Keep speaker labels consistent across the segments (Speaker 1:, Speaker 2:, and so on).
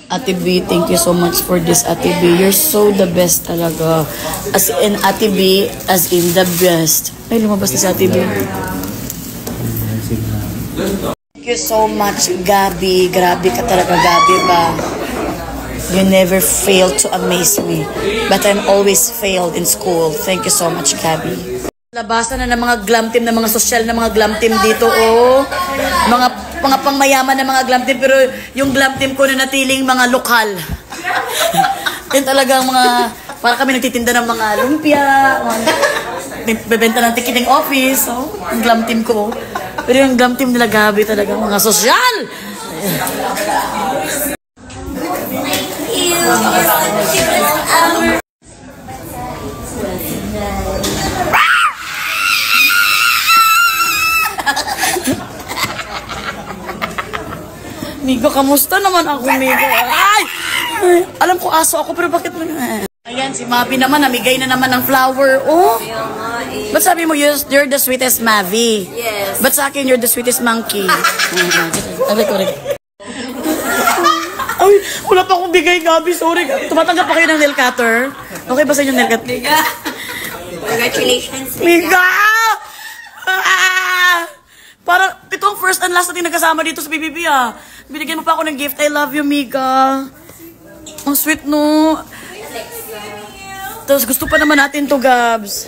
Speaker 1: Ate B, thank you so much for this, Ate B. You're so the best talaga. As in, Ate B, as in the best. Ay, lumabas na si Ate B. Thank you so much, Gabi. Grabe ka talaga, Gabi ba? You never failed to amaze me. But I'm always failed in school. Thank you so much, Gabi. Labasan na ng mga glam team, ng mga social na mga glam team dito, oh. Mga pangmayaman na mga glam team, pero yung glam team ko na natiling mga lokal. Yan talagang mga, para kami nagtitinda ng mga lumpia, bebenta ng ticketing office, oh. Yung glam team ko. Pero yung glam team nila, Gabi, talagang mga social. Migo, kamusta naman ako, Migo? Ay! Alam ko aso ako, pero bakit? Ayan, si Mavi naman, namigay na naman ng flower. Oh! Ba't sabi mo, you're the sweetest Mavi?
Speaker 2: Yes.
Speaker 1: Ba't sa akin, you're the sweetest monkey? Ay, wala pa akong bigay, Gabi. Sorry. Tumatanggap pa kayo ng nail cutter? Okay ba sa inyo nail cutter?
Speaker 2: Miga! Congratulations,
Speaker 1: Miga! Parang, ito ang first and last natin nagkasama dito sa BBB, ah. Binigyan mo pa ako ng gift. I love you, Miga. Ang sweet, no? Tapos gusto pa naman natin to, Gabs.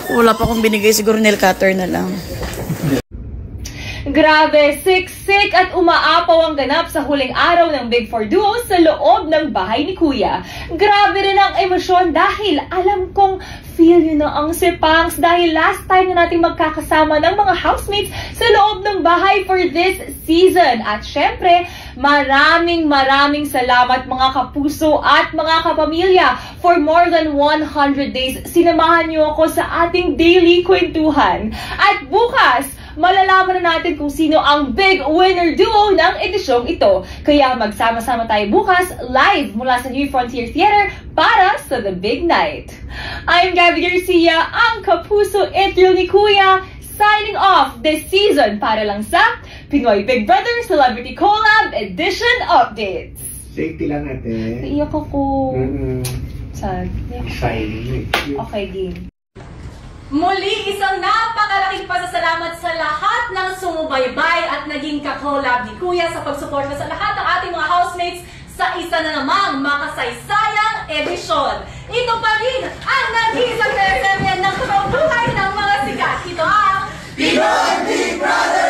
Speaker 1: Ako wala pa akong binigay. Siguro nail cutter na lang.
Speaker 3: Grabe, siksik at umaapaw ang ganap sa huling araw ng Big Four Duo sa loob ng bahay ni Kuya. Grabe rin ang emosyon dahil alam kong feel yun na ang sipangs dahil last time na natin magkakasama ng mga housemates sa loob ng bahay for this season. At syempre, maraming salamat mga kapuso at mga kapamilya. For more than 100 days, sinamahan niyo ako sa ating daily kwentuhan. At bukas, malalaman na natin kung sino ang big winner duo ng edisyong ito. Kaya magsama-sama tayo bukas live mula sa New Frontier Theater para sa The Big Night. I'm Gabby Garcia, ang kapuso interview ni Kuya, signing off this season para lang sa Pinoy Big Brother Celebrity Collab Edition Updates.
Speaker 4: Safety lang natin.
Speaker 3: Iyak ako. Sad.
Speaker 4: Exciting.
Speaker 3: Okay, game.
Speaker 5: Muli, isang napakalaking pasasalamat sa lahat ng sumubaybay at naging kakolab ni Kuya sa pagsuporta sa lahat ng ating mga housemates sa isa na namang makasaysayang edisyon. Ito pa rin ang nag-iisang teleserye ng totoong buhay ng mga sikat. Ito ang
Speaker 4: Pinoy Big Brother!